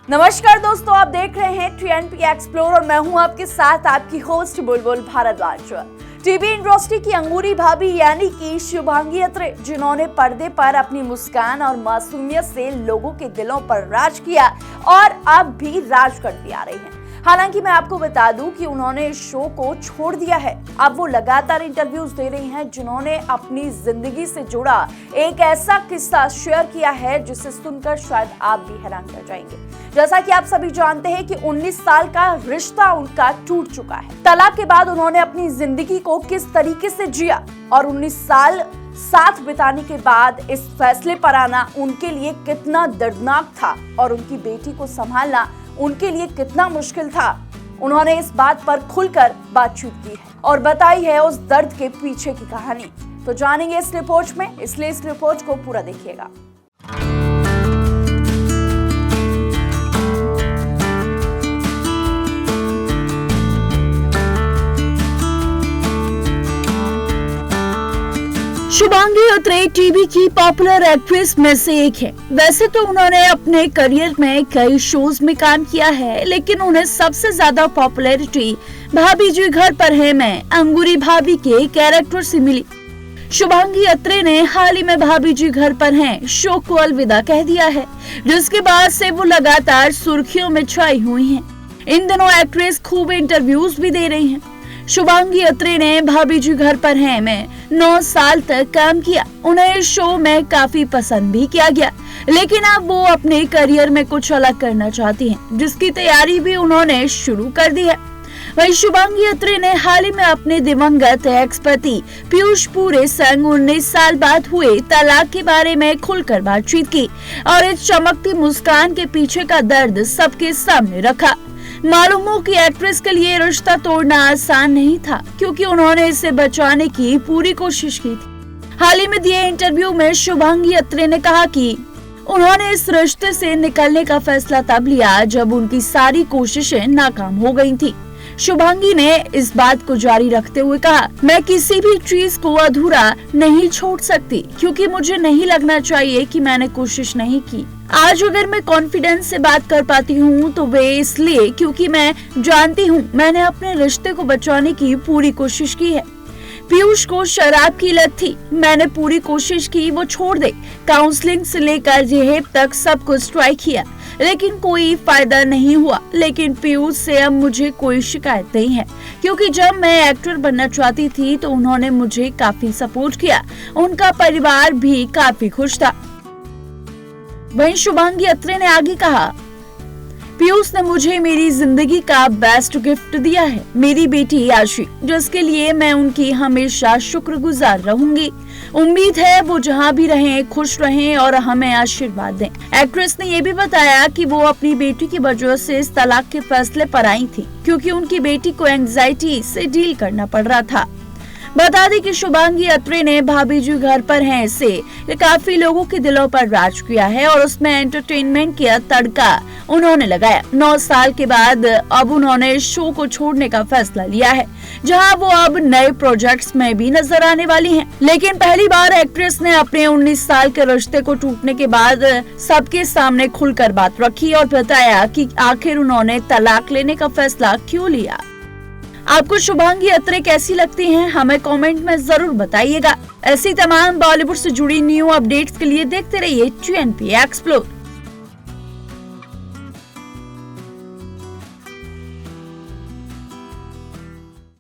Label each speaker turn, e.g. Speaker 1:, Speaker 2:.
Speaker 1: नमस्कार दोस्तों, आप देख रहे हैं TNP एक्सप्लोर और मैं हूं आपके साथ आपकी होस्ट बुलबुल भारद्वाज। टीवी इंडस्ट्री की अंगूरी भाभी यानी कि शुभांगी अत्रे, जिन्होंने पर्दे पर अपनी मुस्कान और मासूमियत से लोगों के दिलों पर राज किया और अब भी राज करती आ रही हैं। हालांकि मैं आपको बता दूं कि उन्होंने इस शो को छोड़ दिया है। अब वो लगातार इंटरव्यूज दे रही हैं, जिन्होंने अपनी जिंदगी से जुड़ा एक ऐसा किस्सा शेयर किया है जिसे सुनकर शायद आप भी हैरान रह जाएंगे। जैसा कि आप सभी जानते हैं कि 19 साल का रिश्ता उनका टूट चुका है। तलाक के बाद उन्होंने अपनी जिंदगी को किस तरीके से जिया और 19 साल साथ बिताने के बाद इस फैसले पर आना उनके लिए कितना दर्दनाक था और उनकी बेटी को संभालना उनके लिए कितना मुश्किल था। उन्होंने इस बात पर खुलकर बातचीत की है और बताई है उस दर्द के पीछे की कहानी। तो जानेंगे इस रिपोर्ट में, इसलिए इस रिपोर्ट को पूरा देखिएगा। शुभांगी अत्रे टीवी की पॉपुलर एक्ट्रेस में से एक है। वैसे तो उन्होंने अपने करियर में कई शोज में काम किया है, लेकिन उन्हें सबसे ज्यादा पॉपुलैरिटी भाभी जी घर पर है में अंगूरी भाभी के कैरेक्टर से मिली। शुभांगी अत्रे ने हाल ही में भाभी जी घर पर हैं शो को अलविदा कह दिया है, जिसके बाद से वो लगातार सुर्खियों में छाई हुई हैं। इन दिनों एक्ट्रेस खूब इंटरव्यूज भी दे रही हैं। शुभांगी अत्रे ने भाभी जी घर पर हैं में 9 साल तक काम किया। उन्हें इस शो में काफी पसंद भी किया गया, लेकिन अब वो अपने करियर में कुछ अलग करना चाहती हैं, जिसकी तैयारी भी उन्होंने शुरू कर दी है। वहीं शुभांगी अत्रे ने हाल ही में अपने दिवंगत एक्स पति पीयूष पूरे संग 19 साल बाद हुए तलाक के बारे में खुलकर बातचीत की और इस चमकती मुस्कान के पीछे का दर्द सबके सामने रखा। मालूम हो कि एक्ट्रेस के लिए रिश्ता तोड़ना आसान नहीं था, क्योंकि उन्होंने इसे बचाने की पूरी कोशिश की थी। हाल ही में दिए इंटरव्यू में शुभांगी अत्रे ने कहा कि उन्होंने इस रिश्ते से निकलने का फैसला तब लिया जब उनकी सारी कोशिशें नाकाम हो गई थी। शुभांगी ने इस बात को जारी रखते हुए कहा, मैं किसी भी चीज को अधूरा नहीं छोड़ सकती, क्योंकि मुझे नहीं लगना चाहिए कि मैंने कोशिश नहीं की। आज अगर मैं कॉन्फिडेंस से बात कर पाती हूँ तो वे इसलिए क्योंकि मैं जानती हूँ मैंने अपने रिश्ते को बचाने की पूरी कोशिश की है। पीयूष को शराब की लत थी, मैंने पूरी कोशिश की वो छोड़ दे। काउंसलिंग से लेकर जेहेब तक सब कुछ ट्राई किया, लेकिन कोई फायदा नहीं हुआ। लेकिन पीयूष से अब मुझे कोई शिकायत नहीं है, क्योंकि जब मैं एक्टर बनना चाहती थी तो उन्होंने मुझे काफी सपोर्ट किया। उनका परिवार भी काफी खुश था। वहीं शुभांगी अत्रे ने आगे कहा, पीयूष ने मुझे मेरी जिंदगी का बेस्ट गिफ्ट दिया है, मेरी बेटी आशी, जिसके लिए मैं उनकी हमेशा शुक्रगुजार रहूंगी। उम्मीद है वो जहां भी रहें खुश रहें और हमें आशीर्वाद दें। एक्ट्रेस ने ये भी बताया कि वो अपनी बेटी की वजह से इस तलाक के फैसले पर आई थी, क्योंकि उनकी बेटी को एंजाइटी से डील करना पड़ रहा था। बता दें कि शुभांगी अत्रे ने भाभी जी घर पर हैं से काफी लोगों के दिलों पर राज किया है और उसमें एंटरटेनमेंट का तड़का उन्होंने लगाया। 9 साल के बाद अब उन्होंने शो को छोड़ने का फैसला लिया है, जहां वो अब नए प्रोजेक्ट्स में भी नजर आने वाली हैं। लेकिन पहली बार एक्ट्रेस ने अपने 19 साल के रिश्ते को टूटने के बाद सबके सामने खुलकर बात रखी और बताया कि आखिर उन्होंने तलाक लेने का फैसला क्यों लिया। आपको शुभांगी अत्रे कैसी लगती हैं, हमें कमेंट में जरूर बताइएगा। ऐसी तमाम बॉलीवुड से जुड़ी न्यू अपडेट्स के लिए देखते रहिए TNP एक्सप्लोर।